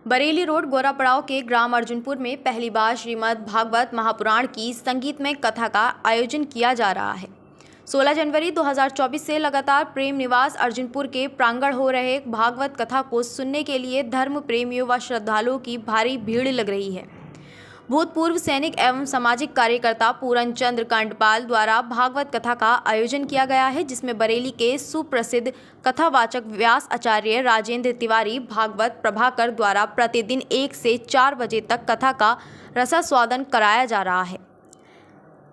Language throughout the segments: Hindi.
बरेली रोड गोरापड़ाव के ग्राम अर्जुनपुर में पहली बार श्रीमद् भागवत महापुराण की संगीतमय कथा का आयोजन किया जा रहा है। 16 जनवरी 2024 से लगातार प्रेम निवास अर्जुनपुर के प्रांगण हो रहे भागवत कथा को सुनने के लिए धर्म प्रेमियों व श्रद्धालुओं की भारी भीड़ लग रही है। भूतपूर्व सैनिक एवं सामाजिक कार्यकर्ता पूरन चंद्र कांडपाल द्वारा भागवत कथा का आयोजन किया गया है, जिसमें बरेली के सुप्रसिद्ध कथावाचक व्यास आचार्य राजेंद्र तिवारी भागवत प्रभाकर द्वारा प्रतिदिन 1 से 4 बजे तक कथा का रसास्वादन कराया जा रहा है।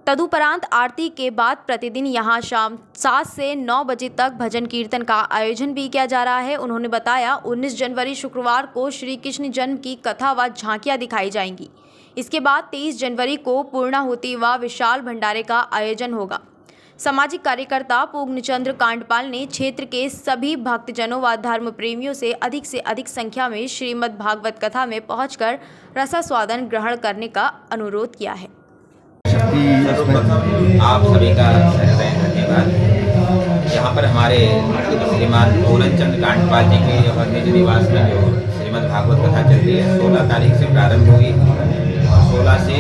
तदुपरांत आरती के बाद प्रतिदिन यहां शाम 7 से 9 बजे तक भजन कीर्तन का आयोजन भी किया जा रहा है। उन्होंने बताया 19 जनवरी शुक्रवार को श्री कृष्ण जन्म की कथा व झांकियां दिखाई जाएंगी। इसके बाद 23 जनवरी को पूर्णाहुति व विशाल भंडारे का आयोजन होगा। सामाजिक कार्यकर्ता पूर्णचंद्र कांडपाल ने क्षेत्र के सभी भक्तजनों व धर्म प्रेमियों से अधिक संख्या में श्रीमद् भागवत कथा में पहुंचकर रसास्वादन ग्रहण करने का अनुरोध किया है। सर्वप्रथम आप सभी का धन्यवाद। यहाँ पर हमारे श्रीमान पूरन चंद्र कांडपाल जी के और निज निवास में जो श्रीमद् भागवत कथा चल रही है 16 तारीख से प्रारंभ हुई और 16 से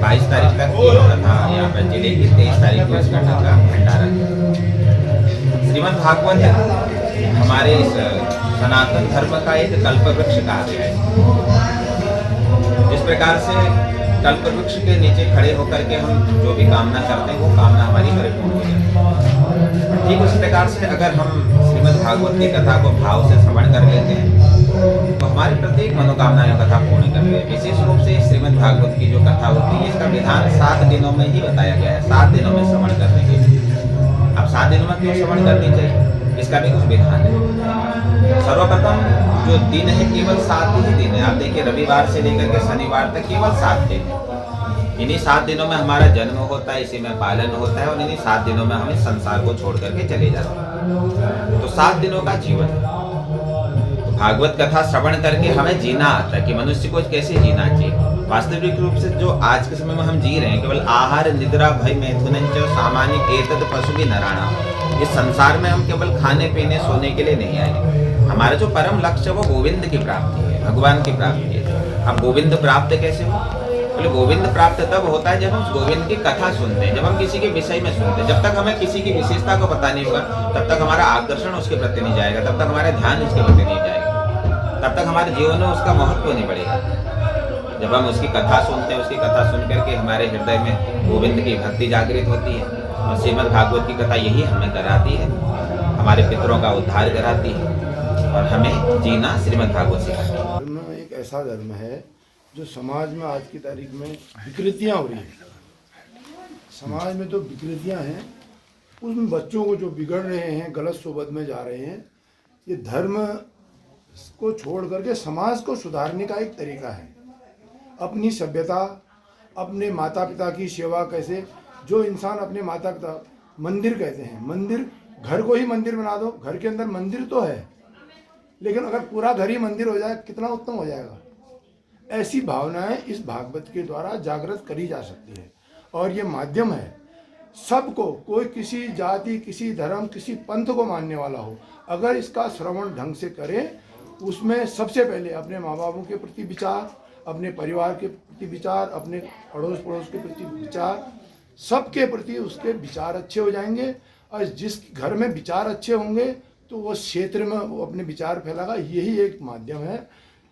22 तारीख तक ये कथा यहाँ पर चलेगी। 23 तारीख को इस कथा का भंडारा है। श्रीमद् भागवत हमारे इस सनातन धर्म का एक कल्प वृक्ष कहा गया है। जिस प्रकार से कल्प वृक्ष के नीचे खड़े होकर के हम जो भी कामना करते हैं वो कामना हमारी परिपूर्ण हो जाती है। ठीक उसी प्रकार से अगर हम श्रीमद् भागवत की कथा को भाव से श्रवण कर लेते हैं तो हमारी प्रत्येक मनोकामनाएं कथा पूर्ण कर ले। विशेष रूप से श्रीमद् भागवत की जो कथा होती है इसका विधान 7 दिनों में ही बताया गया है। 7 दिनों में श्रवण करने के लिए। अब 7 दिनों में क्यों श्रवण करनी चाहिए, इसका भी कुछ विधान है। सर्वप्रथम जो दिन है केवल 7 ही दिन है। आप देखिए रविवार से लेकर के शनिवार तक केवल 7 दिन है। इन्हीं 7 दिनों में हमारा जन्म होता है, इसी में पालन होता है और इन्हीं 7 दिनों में हमें संसार को छोड़ करके चले जाते हैं। तो 7 दिनों का जीवन है। तो भागवत कथा श्रवण करके हमें जीना आता है कि मनुष्य को कैसे जीना चाहिए। वास्तविक रूप से जो आज के समय में हम जी रहे हैं केवल आहार निद्रा भय मैथुन सामान्य एतद पशु भी नराणा। इस संसार में हम केवल खाने पीने सोने के लिए नहीं आए। हमारा जो परम लक्ष्य है वो गोविंद की प्राप्ति है, भगवान की प्राप्ति है। अब गोविंद प्राप्त कैसे हो? बोले गोविंद प्राप्त तब होता है जब हम गोविंद की कथा सुनते हैं, जब हम किसी के विषय में सुनते हैं। जब तक हमें किसी की विशेषता को पता नहीं होगा तब तक हमारा आकर्षण उसके प्रति नहीं जाएगा, तब तक हमारा ध्यान उसके प्रति नहीं जाएगा, तब तक हमारे जीवन में उसका महत्व नहीं बढ़ेगा। जब हम उसकी कथा सुनते हैं, उसकी कथा सुन करके हमारे हृदय में गोविंद की भक्ति जागृत होती है और श्रीमद् भागवत की कथा यही हमें कराती है, हमारे पितरों का उद्धार कराती है और हमें जीना श्रीमद् भागवत सिखाती है। धर्म एक ऐसा धर्म है जो समाज में आज की तारीख में विकृतियाँ हो रही हैं। समाज में तो विकृतियाँ हैं, उन बच्चों को जो बिगड़ रहे हैं, गलत सोबत में जा रहे हैं, ये धर्म को छोड़ करके समाज को सुधारने का एक तरीका है। अपनी सभ्यता, अपने माता पिता की सेवा कैसे, जो इंसान अपने माता पिता, मंदिर कहते हैं, मंदिर घर को ही मंदिर बना दो। घर के अंदर मंदिर तो है लेकिन अगर पूरा घर ही मंदिर हो जाए कितना उत्तम हो जाएगा। ऐसी भावनाएं इस भागवत के द्वारा जागृत करी जा सकती है और ये माध्यम है सबको, कोई किसी जाति, किसी धर्म, किसी पंथ को मानने वाला हो, अगर इसका श्रवण ढंग से करे, उसमें सबसे पहले अपने माँ बापों के प्रति विचार, अपने परिवार के प्रति विचार, अपने अड़ोस पड़ोस के प्रति विचार, सबके प्रति उसके विचार अच्छे हो जाएंगे और जिस घर में विचार अच्छे होंगे तो वो क्षेत्र में वो अपने विचार फैलागा। यही एक माध्यम है।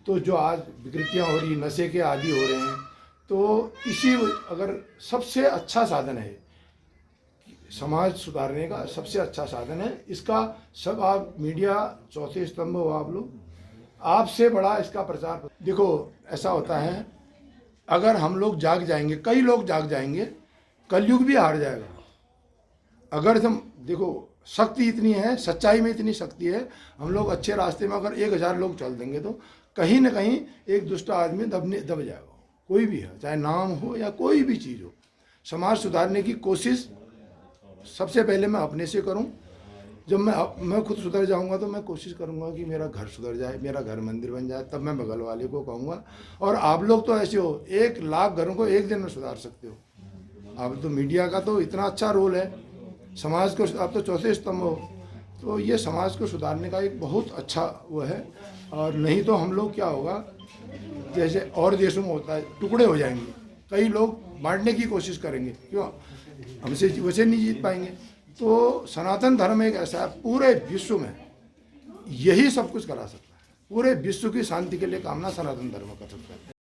तो जो आज विकृतियाँ हो रही, नशे के आदी हो रहे हैं, तो इसी अगर सबसे अच्छा साधन है समाज सुधारने का, सबसे अच्छा साधन है इसका। सब आप मीडिया चौथे स्तंभ हो आप लोग, आपसे बड़ा इसका प्रचार। देखो ऐसा होता है अगर हम लोग जाग जाएंगे, कई लोग जाग जाएंगे, कलयुग भी हार जाएगा। अगर हम देखो शक्ति इतनी है, सच्चाई में इतनी शक्ति है, हम लोग अच्छे रास्ते में अगर 1000 लोग चल देंगे तो कहीं ना कहीं एक दुष्ट आदमी दब जाएगा। कोई भी है, चाहे नाम हो या कोई भी चीज़ हो। समाज सुधारने की कोशिश सबसे पहले मैं अपने से करूं। जब मैं खुद सुधर जाऊंगा तो मैं कोशिश करूंगा कि मेरा घर सुधर जाए, मेरा घर मंदिर बन जाए, तब मैं बगल वाले को कहूँगा। और आप लोग तो ऐसे हो, 1 लाख घरों को एक दिन में सुधार सकते हो। आप तो मीडिया का तो इतना अच्छा रोल है, समाज को आप तो चौथे स्तंभ हो, तो ये समाज को सुधारने का एक बहुत अच्छा वो है। और नहीं तो हम लोग क्या होगा, जैसे और देशों में होता है, टुकड़े हो जाएंगे, कई लोग बांटने की कोशिश करेंगे, क्यों, हमसे वैसे नहीं जीत पाएंगे। तो सनातन धर्म एक ऐसा है, पूरे विश्व में यही सब कुछ करा सकता है, पूरे विश्व की शांति के लिए कामना सनातन धर्म कर सकता है।